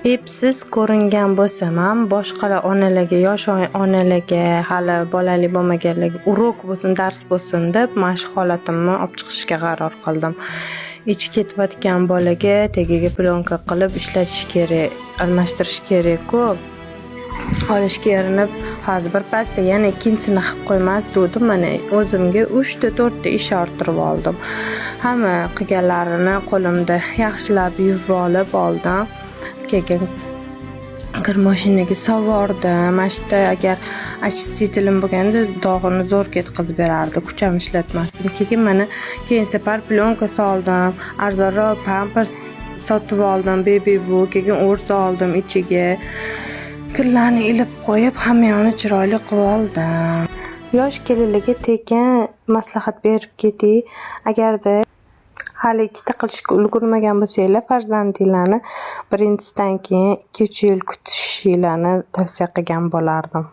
Epsiz ko'ringan bo'lsam ham boshqalar onalarga, yosh onalarga, hali bolali bo'lmaganlarga urok bo'lsin, dars bo'lsin deb mana shu holatimni olib chiqishga qaror qildim. Ichi ketayotgan bolaga tagiga plyonka qilib ishlatish kerak, almashtirish kerak-ku. Olishga erinib, hozir bir pasda yana ikkinchisini qilib qo'ymasdim. Mana o'zimga 3 ta 4 ta ish orttirib oldim. Hamma qilganlarini qo'limda yaxshilab yuvib oldim. Keyin kir mashinaga sovordim. Mana shu agar очистителем bo'lganda dog'ini zo'r ketkazib berardi, kucham ishlatmasdim. Keyin safar plyonka soldim, arzonroq pampers sotib oldim, baby bu, keyin o'rsa oldim ichiga. Kirlarni ilib qo'yib, hamma yoqni chiroyli qilib oldim. Yosh kelinlarga tekin maslahat berib keting. Agarda hali ikkita qilishga ulgurmagan bo'lsanglar, farzandinglarni birinchisidan keyin 2-3 yil kutishinglarni tavsiya qilgan bo'lardim.